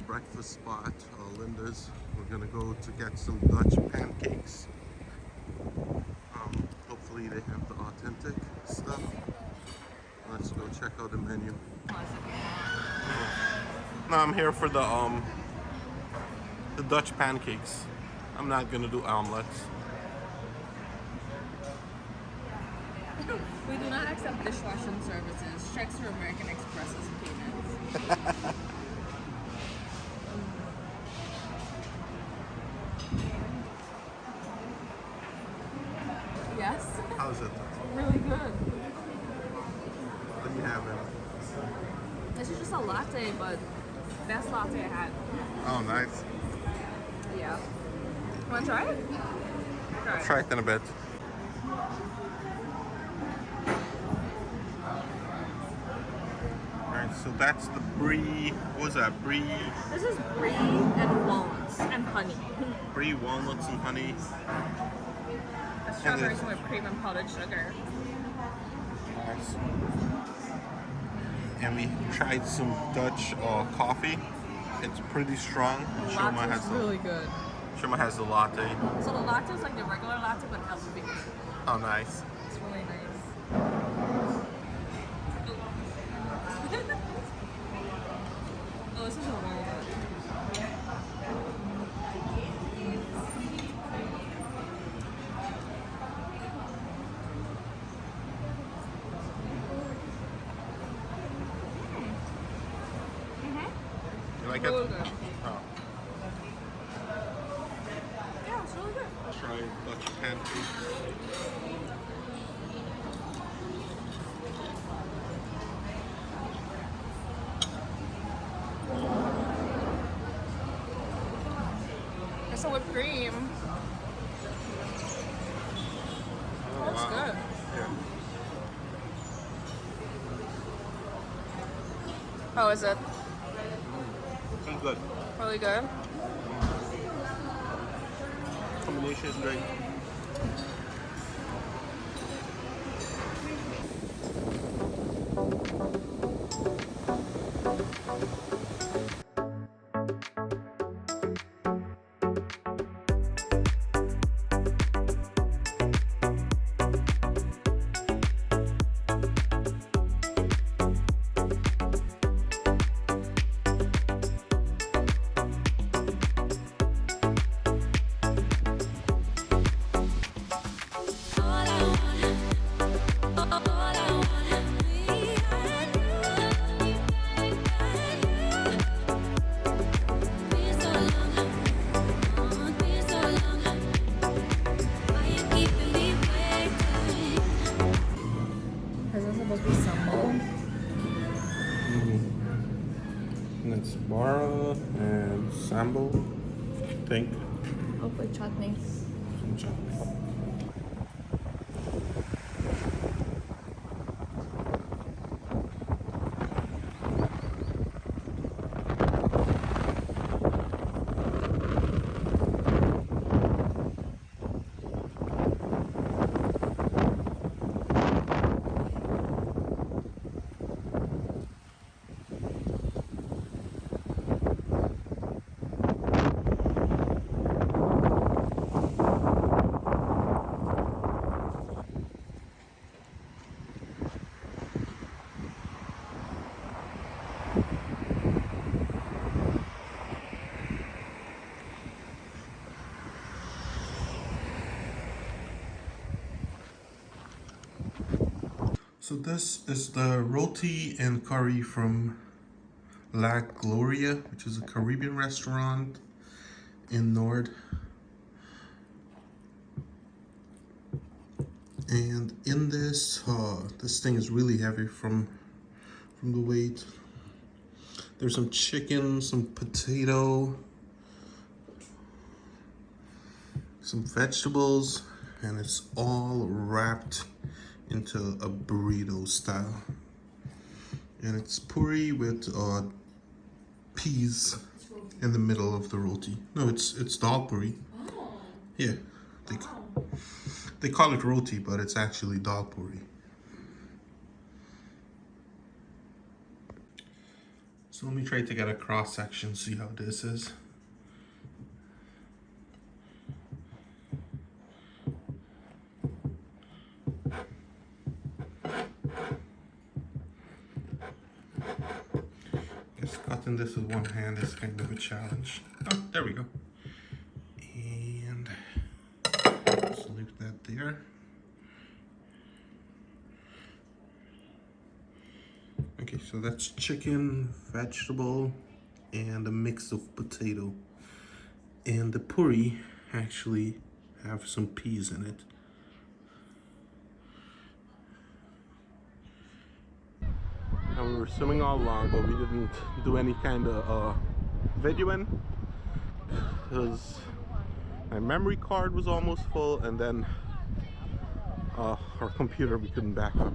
breakfast spot, Linda's. We're gonna go to get some Dutch pancakes. Hopefully they have the authentic stuff. Let's go check out the menu. No, I'm here for the Dutch pancakes. I'm not gonna do omelets. We do not accept dishwashing services. Checks or American Express as payments. Yes. How's it? Really good. What do you have in it? This is just a latte, but best latte I had. Oh, nice. Yeah. Wanna try it? I'll try it in a bit. Alright, so that's the brie. What was that? Brie? This is brie and walnuts and honey. Brie, walnuts, and honey. Strawberries with cream and powdered sugar. Nice. And we tried some Dutch coffee. It's pretty strong. Latte is really good. Shima has the latte. So the latte is like the regular latte but elevated. Oh, nice. It's really nice. Oh, this is a walnut. You like Really it? good. Oh. Yeah, it's really good. Try Dutch pancakes. It's a whipped cream. Oh, it's good. Yeah. How is it? It's good. Really good? Combination is great. And it's bara and sambal. Think. Hopefully chutney. Some chutney. So this is the roti and curry from La Gloria, which is a Caribbean restaurant in Nord. And in this, this thing is really heavy from the weight. There's some chicken, some potato, some vegetables, and it's all wrapped into a burrito style. And it's puri with peas in the middle of the roti. No, it's dal puri. Oh. Yeah, they call it roti, but it's actually dal puri. So So let me try to get a cross section, see how this is. Guess cutting this with one hand is kind of a challenge. Oh, there we go. And just leave that there. Okay, so that's chicken, vegetable, and a mix of potato. And the puri actually have some peas in it. And we were swimming all along, but we didn't do any kind of videoing because my memory card was almost full, and then our computer we couldn't back up.